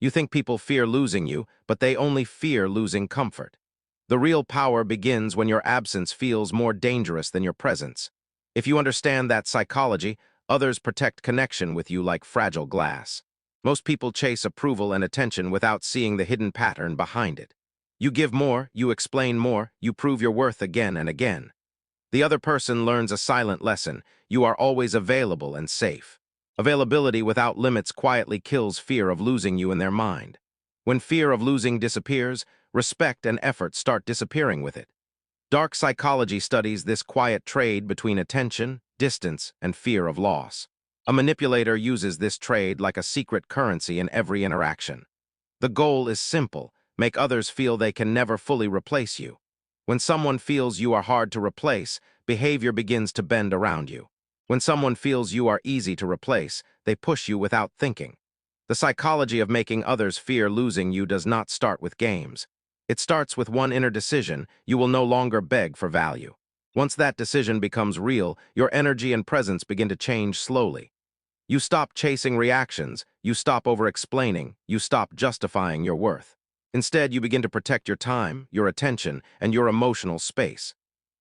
You think people fear losing you, but they only fear losing comfort. The real power begins when your absence feels more dangerous than your presence. If you understand that psychology, others protect connection with you like fragile glass. Most people chase approval and attention without seeing the hidden pattern behind it. You give more, you explain more, you prove your worth again and again. The other person learns a silent lesson. You are always available and safe. Availability without limits quietly kills fear of losing you in their mind. When fear of losing disappears, respect and effort start disappearing with it. Dark psychology studies this quiet trade between attention, distance, and fear of loss. A manipulator uses this trade like a secret currency in every interaction. The goal is simple: make others feel they can never fully replace you. When someone feels you are hard to replace, behavior begins to bend around you. When someone feels you are easy to replace, they push you without thinking. The psychology of making others fear losing you does not start with games. It starts with one inner decision: you will no longer beg for value. Once that decision becomes real, your energy and presence begin to change slowly. You stop chasing reactions, you stop over-explaining, you stop justifying your worth. Instead, you begin to protect your time, your attention, and your emotional space.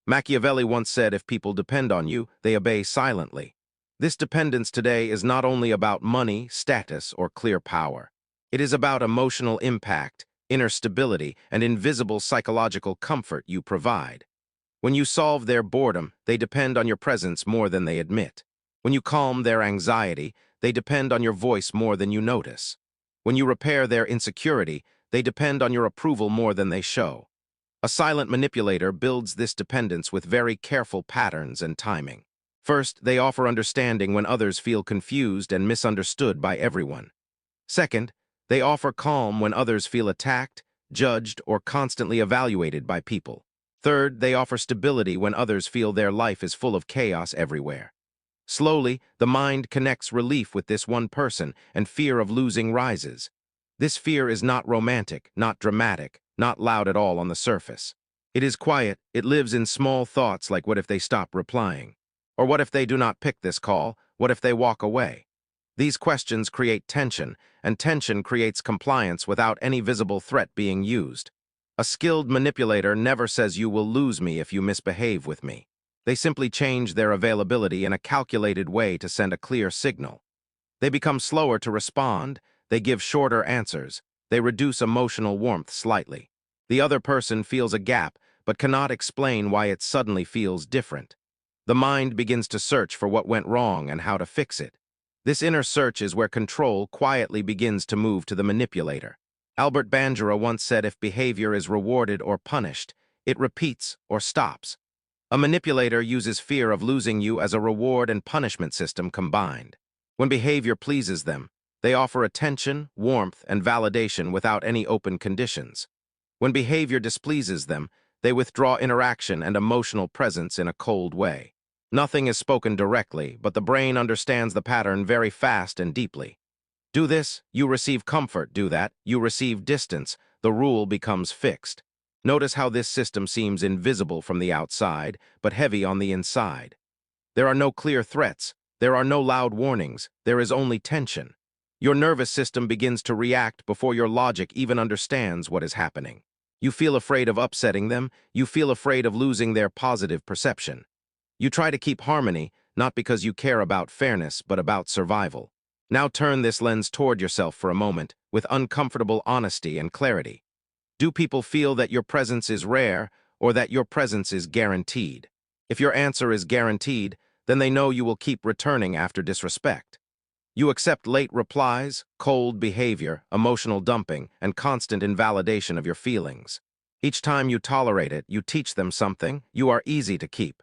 Machiavelli once said, if people depend on you, they obey silently. This dependence today is not only about money, status, or clear power. It is about emotional impact, inner stability, and invisible psychological comfort you provide. When you solve their boredom, they depend on your presence more than they admit. When you calm their anxiety, they depend on your voice more than you notice. When you repair their insecurity, they depend on your approval more than they show. A silent manipulator builds this dependence with very careful patterns and timing. First, they offer understanding when others feel confused and misunderstood by everyone. Second, they offer calm when others feel attacked, judged, or constantly evaluated by people. Third, they offer stability when others feel their life is full of chaos everywhere. Slowly, the mind connects relief with this one person, and fear of losing rises. This fear is not romantic, not dramatic, not loud at all on the surface. It is quiet. It lives in small thoughts like, what if they stop replying? Or what if they do not pick this call? What if they walk away? These questions create tension, and tension creates compliance without any visible threat being used. A skilled manipulator never says you will lose me if you misbehave with me. They simply change their availability in a calculated way to send a clear signal. They become slower to respond, they give shorter answers, they reduce emotional warmth slightly. The other person feels a gap, but cannot explain why it suddenly feels different. The mind begins to search for what went wrong and how to fix it. This inner search is where control quietly begins to move to the manipulator. Albert Bandura once said, if behavior is rewarded or punished, it repeats or stops. A manipulator uses fear of losing you as a reward and punishment system combined. When behavior pleases them, they offer attention, warmth, and validation without any open conditions. When behavior displeases them, they withdraw interaction and emotional presence in a cold way. Nothing is spoken directly, but the brain understands the pattern very fast and deeply. Do this, you receive comfort. Do that, you receive distance. The rule becomes fixed. Notice how this system seems invisible from the outside, but heavy on the inside. There are no clear threats. There are no loud warnings. There is only tension. Your nervous system begins to react before your logic even understands what is happening. You feel afraid of upsetting them. You feel afraid of losing their positive perception. You try to keep harmony, not because you care about fairness, but about survival. Now turn this lens toward yourself for a moment, with uncomfortable honesty and clarity. Do people feel that your presence is rare, or that your presence is guaranteed? If your answer is guaranteed, then they know you will keep returning after disrespect. You accept late replies, cold behavior, emotional dumping, and constant invalidation of your feelings. Each time you tolerate it, you teach them something. You are easy to keep.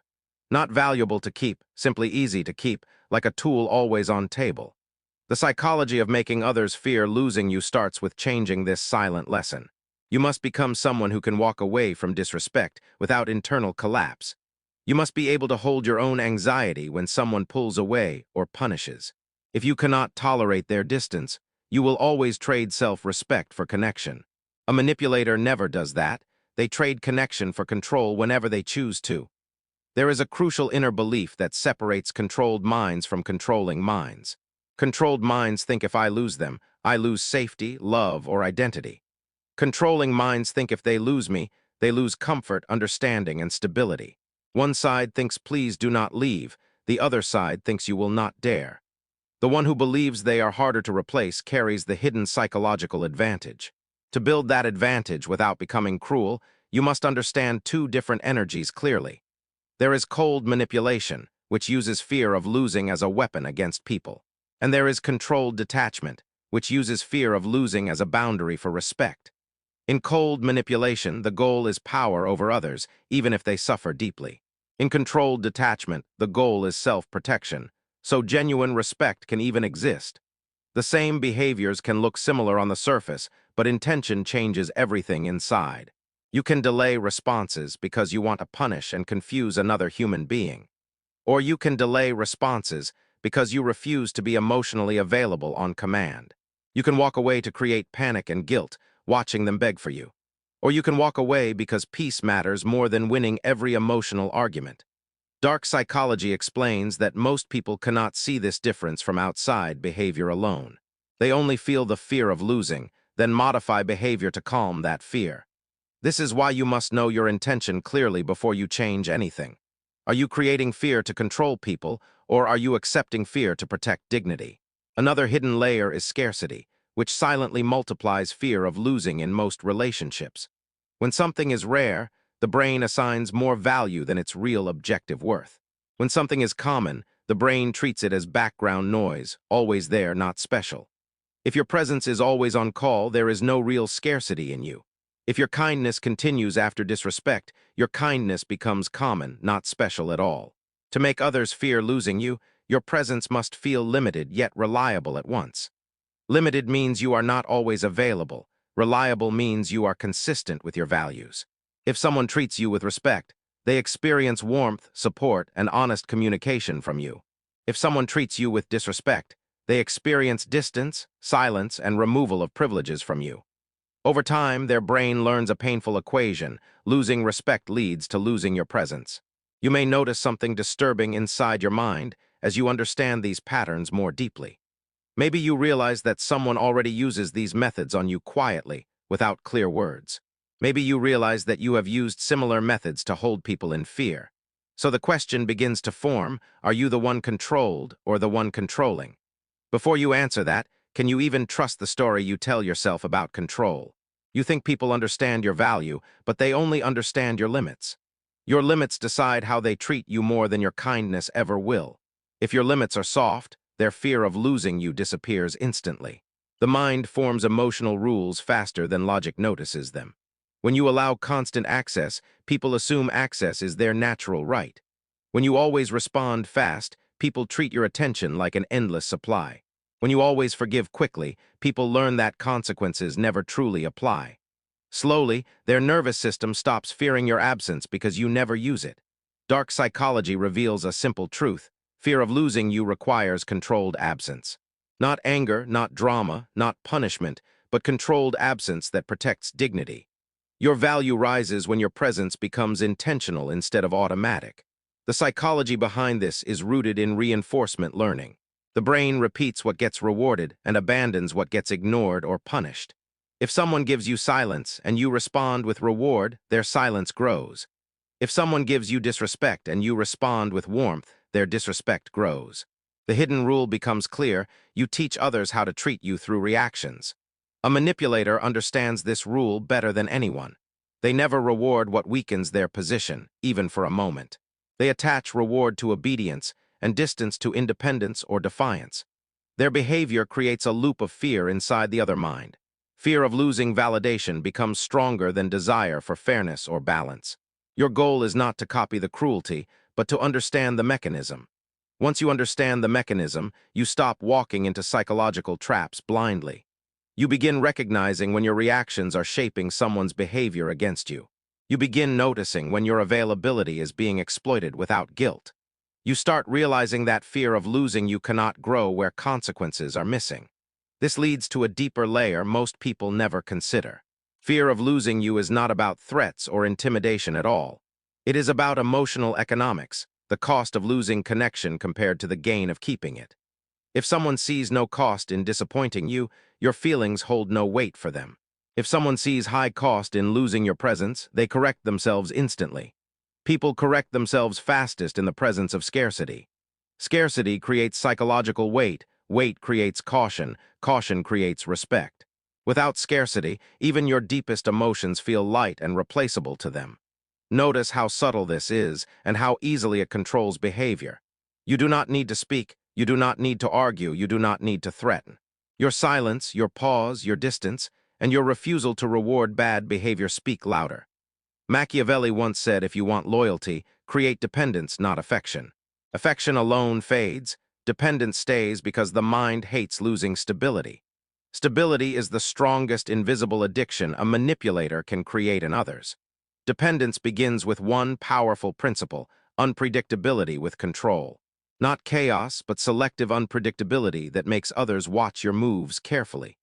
Not valuable to keep, simply easy to keep, like a tool always on table. The psychology of making others fear losing you starts with changing this silent lesson. You must become someone who can walk away from disrespect without internal collapse. You must be able to hold your own anxiety when someone pulls away or punishes. If you cannot tolerate their distance, you will always trade self-respect for connection. A manipulator never does that. They trade connection for control whenever they choose to. There is a crucial inner belief that separates controlled minds from controlling minds. Controlled minds think, if I lose them, I lose safety, love, or identity. Controlling minds think if they lose me, they lose comfort, understanding, and stability. One side thinks please do not leave, the other side thinks you will not dare. The one who believes they are harder to replace carries the hidden psychological advantage. To build that advantage without becoming cruel, you must understand two different energies clearly. There is cold manipulation, which uses fear of losing as a weapon against people. And there is controlled detachment, which uses fear of losing as a boundary for respect. In cold manipulation, the goal is power over others, even if they suffer deeply. In controlled detachment, the goal is self-protection, so genuine respect can even exist. The same behaviors can look similar on the surface, but intention changes everything inside. You can delay responses because you want to punish and confuse another human being. Or you can delay responses because you refuse to be emotionally available on command. You can walk away to create panic and guilt, watching them beg for you. Or you can walk away because peace matters more than winning every emotional argument. Dark psychology explains that most people cannot see this difference from outside behavior alone. They only feel the fear of losing, then modify behavior to calm that fear. This is why you must know your intention clearly before you change anything. Are you creating fear to control people, or are you accepting fear to protect dignity? Another hidden layer is scarcity, which silently multiplies fear of losing in most relationships. When something is rare, the brain assigns more value than its real objective worth. When something is common, the brain treats it as background noise, always there, not special. If your presence is always on call, there is no real scarcity in you. If your kindness continues after disrespect, your kindness becomes common, not special at all. To make others fear losing you, your presence must feel limited yet reliable at once. Limited means you are not always available. Reliable means you are consistent with your values. If someone treats you with respect, they experience warmth, support, and honest communication from you. If someone treats you with disrespect, they experience distance, silence, and removal of privileges from you. Over time, their brain learns a painful equation. Losing respect leads to losing your presence. You may notice something disturbing inside your mind as you understand these patterns more deeply. Maybe you realize that someone already uses these methods on you quietly, without clear words. Maybe you realize that you have used similar methods to hold people in fear. So the question begins to form, are you the one controlled or the one controlling? Before you answer that, can you even trust the story you tell yourself about control? You think people understand your value, but they only understand your limits. Your limits decide how they treat you more than your kindness ever will. If your limits are soft, their fear of losing you disappears instantly. The mind forms emotional rules faster than logic notices them. When you allow constant access, people assume access is their natural right. When you always respond fast, people treat your attention like an endless supply. When you always forgive quickly, people learn that consequences never truly apply. Slowly, their nervous system stops fearing your absence because you never use it. Dark psychology reveals a simple truth. Fear of losing you requires controlled absence. Not anger, not drama, not punishment, but controlled absence that protects dignity. Your value rises when your presence becomes intentional instead of automatic. The psychology behind this is rooted in reinforcement learning. The brain repeats what gets rewarded and abandons what gets ignored or punished. If someone gives you silence and you respond with reward, their silence grows. If someone gives you disrespect and you respond with warmth, their disrespect grows. The hidden rule becomes clear. You teach others how to treat you through reactions. A manipulator understands this rule better than anyone. They never reward what weakens their position, even for a moment. They attach reward to obedience and distance to independence or defiance. Their behavior creates a loop of fear inside the other mind. Fear of losing validation becomes stronger than desire for fairness or balance. Your goal is not to copy the cruelty, but to understand the mechanism. Once you understand the mechanism, you stop walking into psychological traps blindly. You begin recognizing when your reactions are shaping someone's behavior against you. You begin noticing when your availability is being exploited without guilt. You start realizing that fear of losing you cannot grow where consequences are missing. This leads to a deeper layer most people never consider. Fear of losing you is not about threats or intimidation at all. It is about emotional economics, the cost of losing connection compared to the gain of keeping it. If someone sees no cost in disappointing you, your feelings hold no weight for them. If someone sees high cost in losing your presence, they correct themselves instantly. People correct themselves fastest in the presence of scarcity. Scarcity creates psychological weight, weight creates caution, caution creates respect. Without scarcity, even your deepest emotions feel light and replaceable to them. Notice how subtle this is and how easily it controls behavior. You do not need to speak, you do not need to argue, you do not need to threaten. Your silence, your pause, your distance, and your refusal to reward bad behavior speak louder. Machiavelli once said, if you want loyalty, create dependence, not affection. Affection alone fades, dependence stays because the mind hates losing stability. Stability is the strongest invisible addiction a manipulator can create in others. Dependence begins with one powerful principle, unpredictability with control. Not chaos, but selective unpredictability that makes others watch your moves carefully.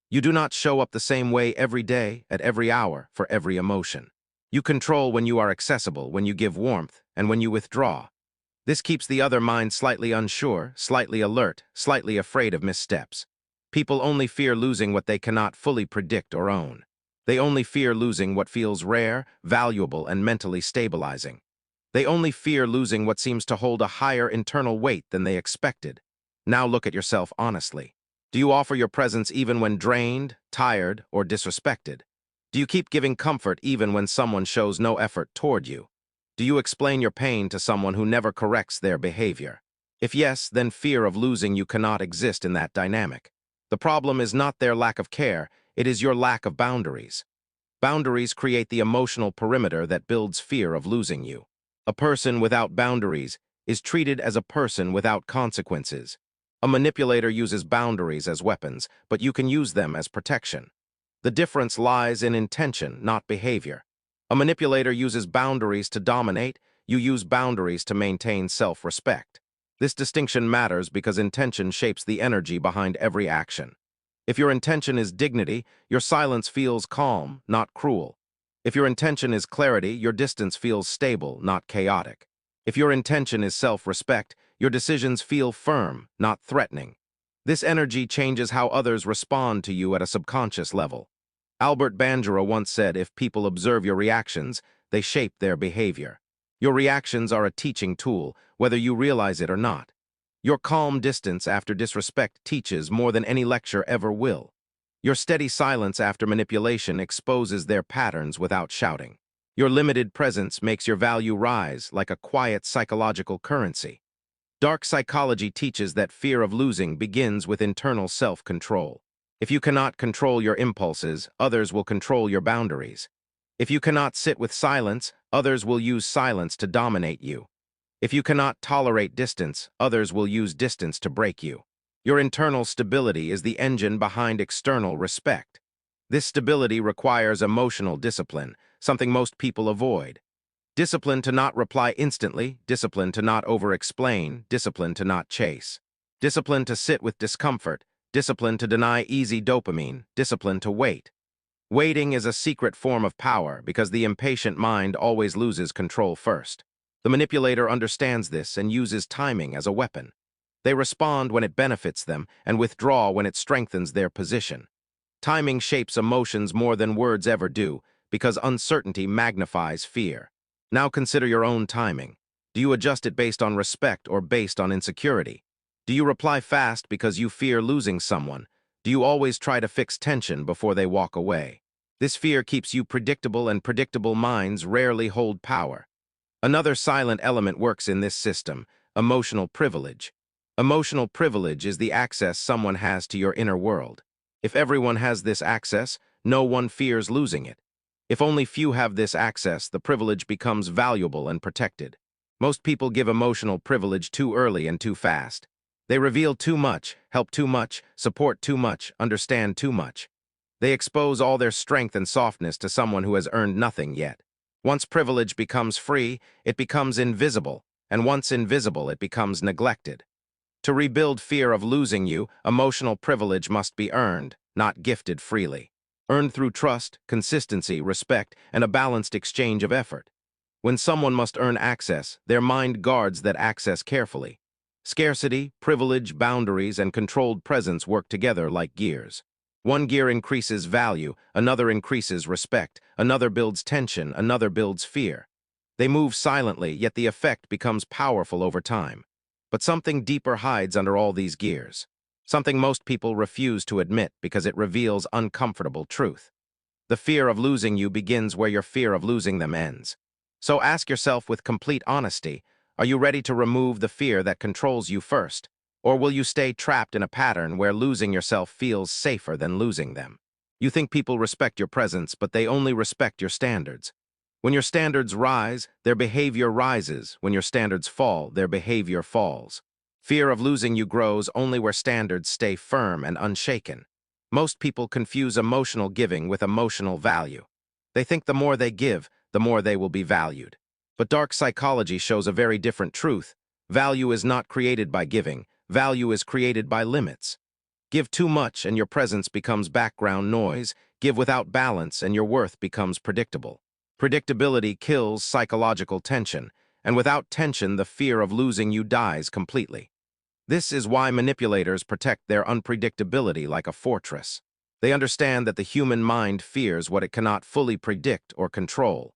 You do not show up the same way every day, at every hour, for every emotion. You control when you are accessible, when you give warmth, and when you withdraw. This keeps the other mind slightly unsure, slightly alert, slightly afraid of missteps. People only fear losing what they cannot fully predict or own. They only fear losing what feels rare, valuable, and mentally stabilizing. They only fear losing what seems to hold a higher internal weight than they expected. Now look at yourself honestly. Do you offer your presence even when drained, tired, or disrespected? Do you keep giving comfort even when someone shows no effort toward you? Do you explain your pain to someone who never corrects their behavior? If yes, then fear of losing you cannot exist in that dynamic. The problem is not their lack of care, it is your lack of boundaries. Boundaries create the emotional perimeter that builds fear of losing you. A person without boundaries is treated as a person without consequences. A manipulator uses boundaries as weapons, but you can use them as protection. The difference lies in intention, not behavior. A manipulator uses boundaries to dominate, you use boundaries to maintain self-respect. This distinction matters because intention shapes the energy behind every action. If your intention is dignity, your silence feels calm, not cruel. If your intention is clarity, your distance feels stable, not chaotic. If your intention is self-respect, your decisions feel firm, not threatening. This energy changes how others respond to you at a subconscious level. Albert Bandura once said, if people observe your reactions, they shape their behavior. Your reactions are a teaching tool, whether you realize it or not. Your calm distance after disrespect teaches more than any lecture ever will. Your steady silence after manipulation exposes their patterns without shouting. Your limited presence makes your value rise like a quiet psychological currency. Dark psychology teaches that fear of losing begins with internal self-control. If you cannot control your impulses, others will control your boundaries. If you cannot sit with silence, others will use silence to dominate you. If you cannot tolerate distance, others will use distance to break you. Your internal stability is the engine behind external respect. This stability requires emotional discipline, something most people avoid. Discipline to not reply instantly, discipline to not over-explain, discipline to not chase. Discipline to sit with discomfort, discipline to deny easy dopamine, discipline to wait. Waiting is a secret form of power because the impatient mind always loses control first. The manipulator understands this and uses timing as a weapon. They respond when it benefits them and withdraw when it strengthens their position. Timing shapes emotions more than words ever do because uncertainty magnifies fear. Now consider your own timing. Do you adjust it based on respect or based on insecurity? Do you reply fast because you fear losing someone? Do you always try to fix tension before they walk away? This fear keeps you predictable, and predictable minds rarely hold power. Another silent element works in this system: emotional privilege. Emotional privilege is the access someone has to your inner world. If everyone has this access, no one fears losing it. If only few have this access, the privilege becomes valuable and protected. Most people give emotional privilege too early and too fast. They reveal too much, help too much, support too much, understand too much. They expose all their strength and softness to someone who has earned nothing yet. Once privilege becomes free, it becomes invisible, and once invisible, it becomes neglected. To rebuild fear of losing you, emotional privilege must be earned, not gifted freely. Earned through trust, consistency, respect, and a balanced exchange of effort. When someone must earn access, their mind guards that access carefully. Scarcity, privilege, boundaries, and controlled presence work together like gears. One gear increases value, another increases respect, another builds tension, another builds fear. They move silently, yet the effect becomes powerful over time. But something deeper hides under all these gears. Something most people refuse to admit because it reveals uncomfortable truth. The fear of losing you begins where your fear of losing them ends. So ask yourself with complete honesty, are you ready to remove the fear that controls you first? Or will you stay trapped in a pattern where losing yourself feels safer than losing them? You think people respect your presence, but they only respect your standards. When your standards rise, their behavior rises. When your standards fall, their behavior falls. Fear of losing you grows only where standards stay firm and unshaken. Most people confuse emotional giving with emotional value. They think the more they give, the more they will be valued. But dark psychology shows a very different truth. Value is not created by giving. Value is created by limits. Give too much and your presence becomes background noise. Give without balance and your worth becomes predictable. Predictability kills psychological tension, and without tension, the fear of losing you dies completely. This is why manipulators protect their unpredictability like a fortress. They understand that the human mind fears what it cannot fully predict or control.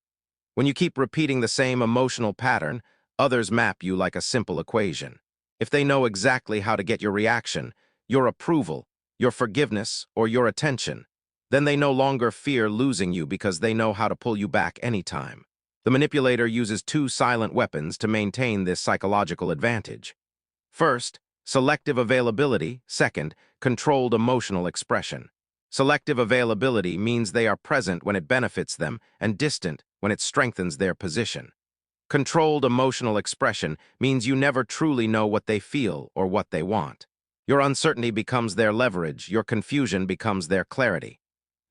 When you keep repeating the same emotional pattern, others map you like a simple equation. If they know exactly how to get your reaction, your approval, your forgiveness, or your attention, then they no longer fear losing you because they know how to pull you back anytime. The manipulator uses two silent weapons to maintain this psychological advantage. First, selective availability. Second, controlled emotional expression. Selective availability means they are present when it benefits them and distant when it strengthens their position. Controlled emotional expression means you never truly know what they feel or what they want. Your uncertainty becomes their leverage, your confusion becomes their clarity.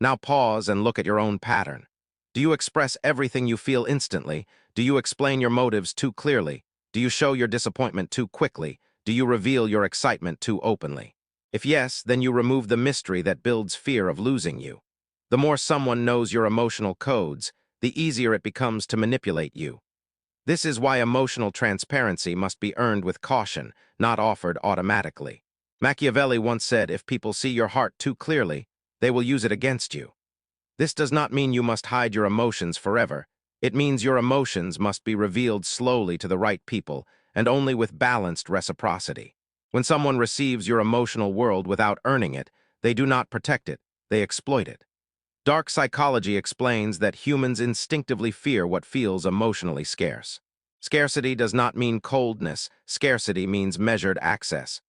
Now pause and look at your own pattern. Do you express everything you feel instantly? Do you explain your motives too clearly? Do you show your disappointment too quickly? Do you reveal your excitement too openly? If yes, then you remove the mystery that builds fear of losing you. The more someone knows your emotional codes, the easier it becomes to manipulate you. This is why emotional transparency must be earned with caution, not offered automatically. Machiavelli once said, if people see your heart too clearly, they will use it against you. This does not mean you must hide your emotions forever. It means your emotions must be revealed slowly to the right people and only with balanced reciprocity. When someone receives your emotional world without earning it, they do not protect it, they exploit it. Dark psychology explains that humans instinctively fear what feels emotionally scarce. Scarcity does not mean coldness, scarcity means measured access.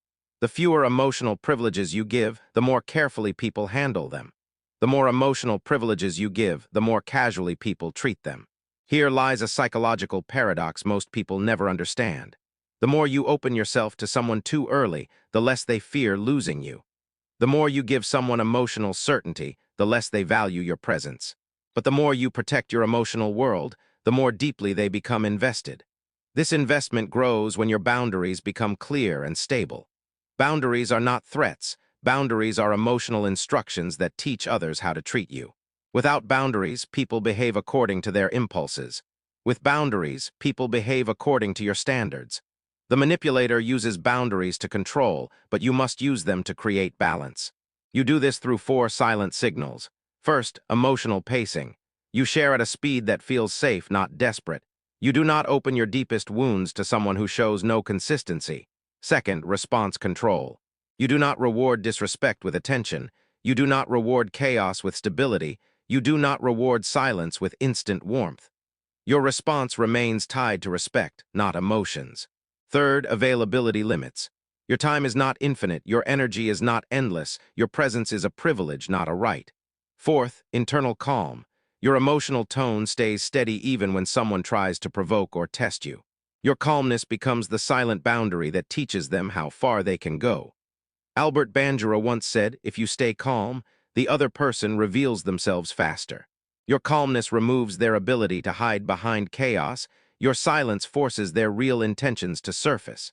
The fewer emotional privileges you give, the more carefully people handle them. The more emotional privileges you give, the more casually people treat them. Here lies a psychological paradox most people never understand. The more you open yourself to someone too early, the less they fear losing you. The more you give someone emotional certainty, the less they value your presence. But the more you protect your emotional world, the more deeply they become invested. This investment grows when your boundaries become clear and stable. Boundaries are not threats. Boundaries are emotional instructions that teach others how to treat you. Without boundaries, people behave according to their impulses. With boundaries, people behave according to your standards. The manipulator uses boundaries to control, but you must use them to create balance. You do this through four silent signals. First, emotional pacing. You share at a speed that feels safe, not desperate. You do not open your deepest wounds to someone who shows no consistency. Second, response control. You do not reward disrespect with attention. You do not reward chaos with stability. You do not reward silence with instant warmth. Your response remains tied to respect, not emotions. Third, availability limits. Your time is not infinite, your energy is not endless, your presence is a privilege, not a right. Fourth, internal calm. Your emotional tone stays steady even when someone tries to provoke or test you. Your calmness becomes the silent boundary that teaches them how far they can go. Albert Bandura once said, if you stay calm, the other person reveals themselves faster. Your calmness removes their ability to hide behind chaos. Your silence forces their real intentions to surface.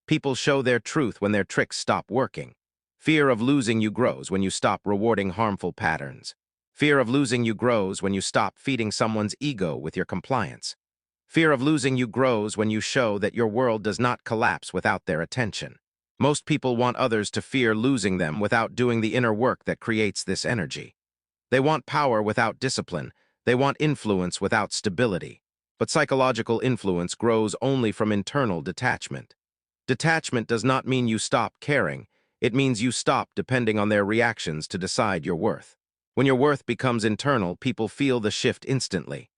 People show their truth when their tricks stop working. Fear of losing you grows when you stop rewarding harmful patterns. Fear of losing you grows when you stop feeding someone's ego with your compliance. Fear of losing you grows when you show that your world does not collapse without their attention. Most people want others to fear losing them without doing the inner work that creates this energy. They want power without discipline. They want influence without stability. But psychological influence grows only from internal detachment. Detachment does not mean you stop caring. It means you stop depending on their reactions to decide your worth. When your worth becomes internal, people feel the shift instantly.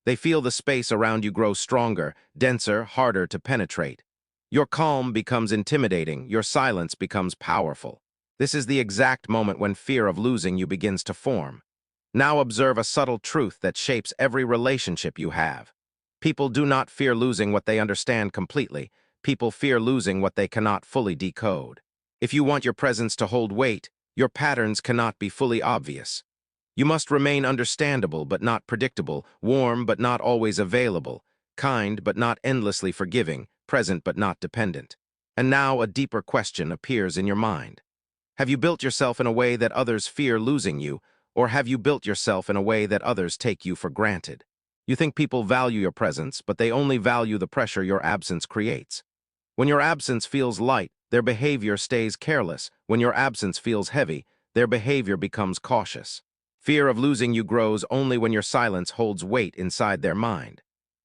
They feel the space around you grow stronger, denser, harder to penetrate. Your calm becomes intimidating, your silence becomes powerful. This is the exact moment when fear of losing you begins to form. Now observe a subtle truth that shapes every relationship you have. People do not fear losing what they understand completely. People fear losing what they cannot fully decode. If you want your presence to hold weight, your patterns cannot be fully obvious. You must remain understandable but not predictable, warm but not always available, kind but not endlessly forgiving, present but not dependent. And now a deeper question appears in your mind. Have you built yourself in a way that others fear losing you, or have you built yourself in a way that others take you for granted? You think people value your presence, but they only value the pressure your absence creates. When your absence feels light, their behavior stays careless. When your absence feels heavy, their behavior becomes cautious. Fear of losing you grows only when your silence holds weight inside their mind.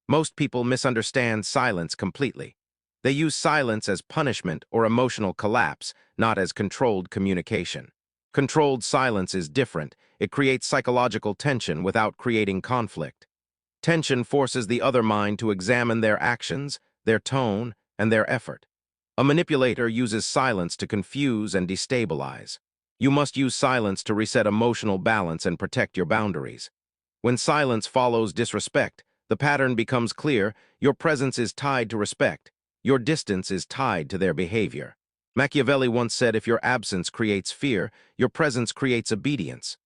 Most people misunderstand silence completely. They use silence as punishment or emotional collapse, not as controlled communication. Controlled silence is different. It creates psychological tension without creating conflict. Tension forces the other mind to examine their actions, their tone, and their effort. A manipulator uses silence to confuse and destabilize. You must use silence to reset emotional balance and protect your boundaries. When silence follows disrespect, the pattern becomes clear. Your presence is tied to respect. Your distance is tied to their behavior. Machiavelli once said, if your absence creates fear, your presence creates obedience.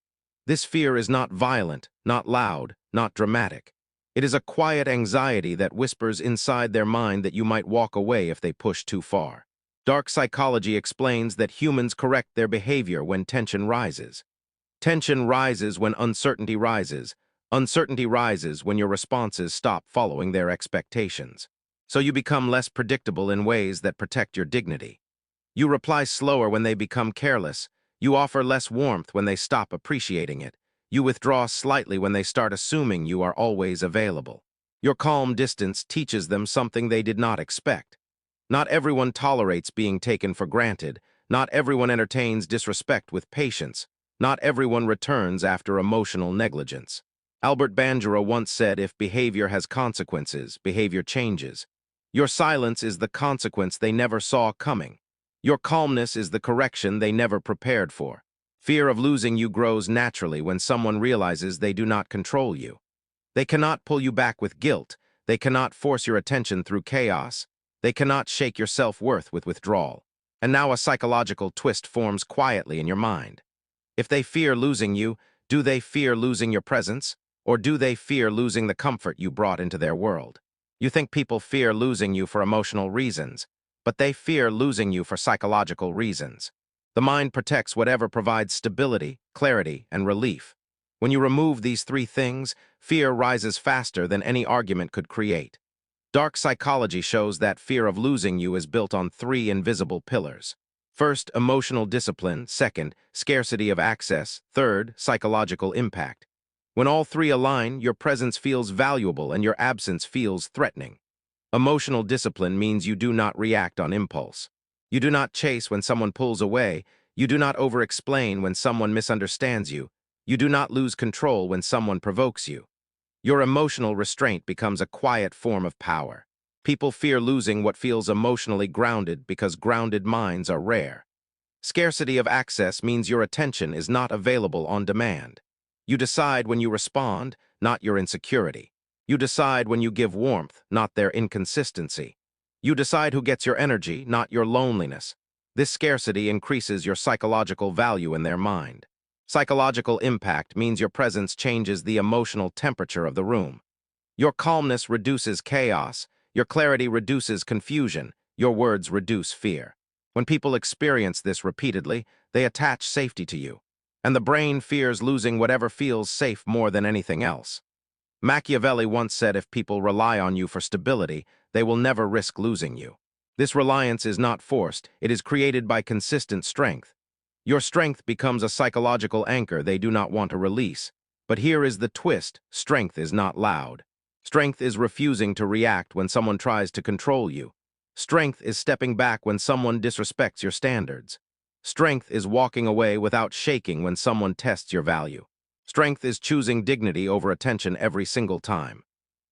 This fear is not violent, not loud, not dramatic. It is a quiet anxiety that whispers inside their mind that you might walk away if they push too far. Dark psychology explains that humans correct their behavior when tension rises. Tension rises when uncertainty rises. Uncertainty rises when your responses stop following their expectations. So you become less predictable in ways that protect your dignity. You reply slower when they become careless. You offer less warmth when they stop appreciating it. You withdraw slightly when they start assuming you are always available. Your calm distance teaches them something they did not expect. Not everyone tolerates being taken for granted. Not everyone entertains disrespect with patience. Not everyone returns after emotional negligence. Albert Bandura once said, if behavior has consequences, behavior changes. Your silence is the consequence they never saw coming. Your calmness is the correction they never prepared for. Fear of losing you grows naturally when someone realizes they do not control you. They cannot pull you back with guilt. They cannot force your attention through chaos. They cannot shake your self-worth with withdrawal. And now a psychological twist forms quietly in your mind. If they fear losing you, do they fear losing your presence? Or do they fear losing the comfort you brought into their world? You think people fear losing you for emotional reasons, but they fear losing you for psychological reasons. The mind protects whatever provides stability, clarity, and relief. When you remove these three things, fear rises faster than any argument could create. Dark psychology shows that fear of losing you is built on three invisible pillars. First, emotional discipline. Second, scarcity of access. Third, psychological impact. When all three align, your presence feels valuable and your absence feels threatening. Emotional discipline means you do not react on impulse. You do not chase when someone pulls away. You do not over-explain when someone misunderstands you. You do not lose control when someone provokes you. Your emotional restraint becomes a quiet form of power. People fear losing what feels emotionally grounded because grounded minds are rare. Scarcity of access means your attention is not available on demand. You decide when you respond, not your insecurity. You decide when you give warmth, not their inconsistency. You decide who gets your energy, not your loneliness. This scarcity increases your psychological value in their mind. Psychological impact means your presence changes the emotional temperature of the room. Your calmness reduces chaos. Your clarity reduces confusion. Your words reduce fear. When people experience this repeatedly, they attach safety to you. And the brain fears losing whatever feels safe more than anything else. Machiavelli once said if people rely on you for stability, they will never risk losing you. This reliance is not forced, it is created by consistent strength. Your strength becomes a psychological anchor they do not want to release. But here is the twist: strength is not loud. Strength is refusing to react when someone tries to control you. Strength is stepping back when someone disrespects your standards. Strength is walking away without shaking when someone tests your value. Strength is choosing dignity over attention every single time.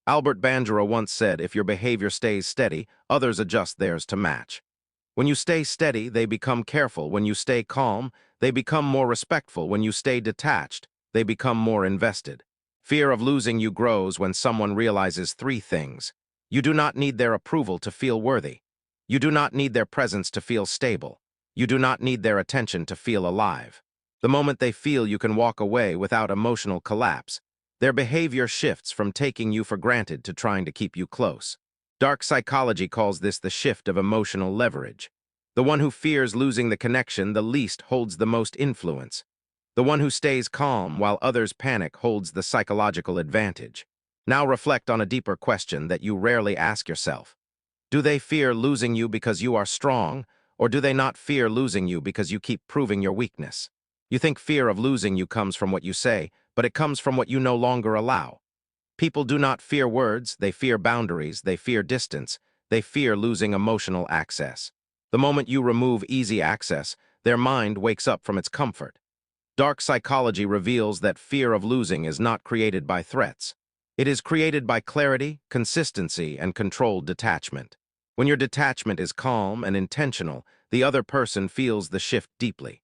Albert Bandura once said, if your behavior stays steady, others adjust theirs to match. When you stay steady, they become careful. When you stay calm, they become more respectful. When you stay detached, they become more invested. Fear of losing you grows when someone realizes three things. You do not need their approval to feel worthy. You do not need their presence to feel stable. You do not need their attention to feel alive. The moment they feel you can walk away without emotional collapse, their behavior shifts from taking you for granted to trying to keep you close. Dark psychology calls this the shift of emotional leverage. The one who fears losing the connection the least holds the most influence. The one who stays calm while others panic holds the psychological advantage. Now reflect on a deeper question that you rarely ask yourself. Do they fear losing you because you are strong, or do they not fear losing you because you keep proving your weakness? You think fear of losing you comes from what you say, but it comes from what you no longer allow. People do not fear words, they fear boundaries, they fear distance, they fear losing emotional access. The moment you remove easy access, their mind wakes up from its comfort. Dark psychology reveals that fear of losing is not created by threats. It is created by clarity, consistency, and controlled detachment. When your detachment is calm and intentional, the other person feels the shift deeply.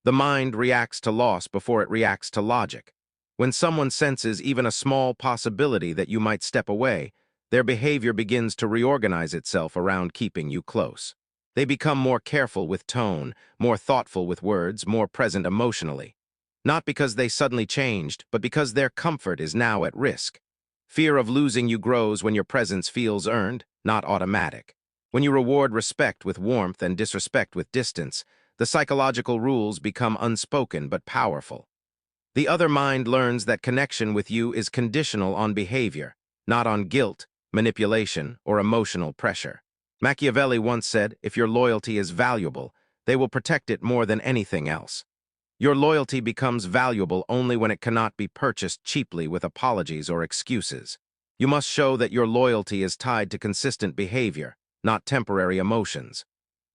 The mind reacts to loss before it reacts to logic. When someone senses even a small possibility that you might step away, their behavior begins to reorganize itself around keeping you close. They become more careful with tone, more thoughtful with words, more present emotionally. Not because they suddenly changed, but because their comfort is now at risk. Fear of losing you grows when your presence feels earned, not automatic. When you reward respect with warmth and disrespect with distance, the psychological rules become unspoken but powerful. The other mind learns that connection with you is conditional on behavior, not on guilt, manipulation, or emotional pressure. Machiavelli once said, if your loyalty is valuable, they will protect it more than anything else. Your loyalty becomes valuable only when it cannot be purchased cheaply with apologies or excuses. You must show that your loyalty is tied to consistent behavior, not temporary emotions.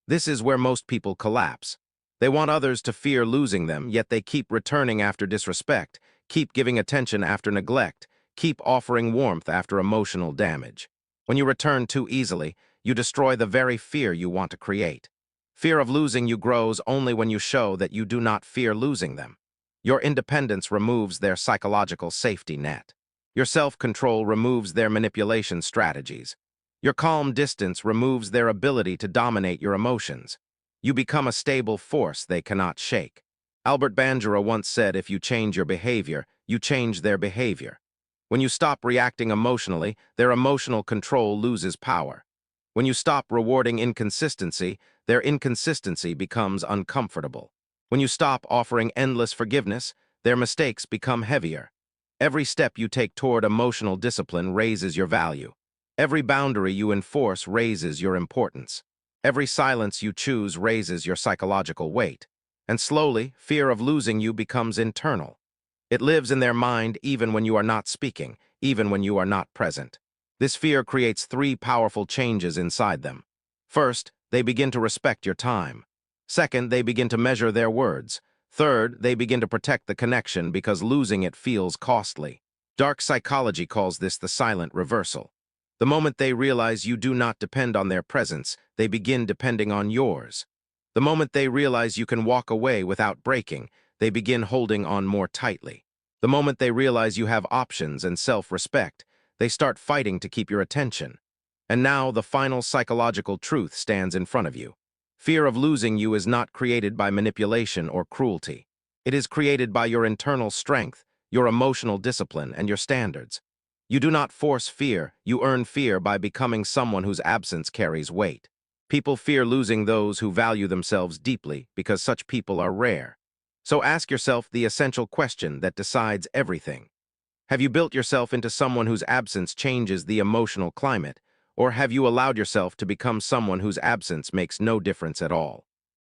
This is where most people collapse. They want others to fear losing them, yet they keep returning after disrespect, keep giving attention after neglect, keep offering warmth after emotional damage. When you return too easily, you destroy the very fear you want to create. Fear of losing you grows only when you show that you do not fear losing them. Your independence removes their psychological safety net. Your self-control removes their manipulation strategies. Your calm distance removes their ability to dominate your emotions. You become a stable force they cannot shake. Albert Bandura once said, if you change your behavior, you change their behavior. When you stop reacting emotionally, their emotional control loses power. When you stop rewarding inconsistency, their inconsistency becomes uncomfortable. When you stop offering endless forgiveness, their mistakes become heavier. Every step you take toward emotional discipline raises your value. Every boundary you enforce raises your importance. Every silence you choose raises your psychological weight. And slowly, fear of losing you becomes internal. It lives in their mind even when you are not speaking, even when you are not present. This fear creates three powerful changes inside them. First, they begin to respect your time. Second, they begin to measure their words. Third, they begin to protect the connection because losing it feels costly. Dark psychology calls this the silent reversal. The moment they realize you do not depend on their presence, they begin depending on yours. The moment they realize you can walk away without breaking, they begin holding on more tightly. The moment they realize you have options and self-respect, they start fighting to keep your attention. And now the final psychological truth stands in front of you. Fear of losing you is not created by manipulation or cruelty. It is created by your internal strength, your emotional discipline, and your standards. You do not force fear, you earn fear by becoming someone whose absence carries weight. People fear losing those who value themselves deeply because such people are rare. So ask yourself the essential question that decides everything. Have you built yourself into someone whose absence changes the emotional climate, or have you allowed yourself to become someone whose absence makes no difference at all?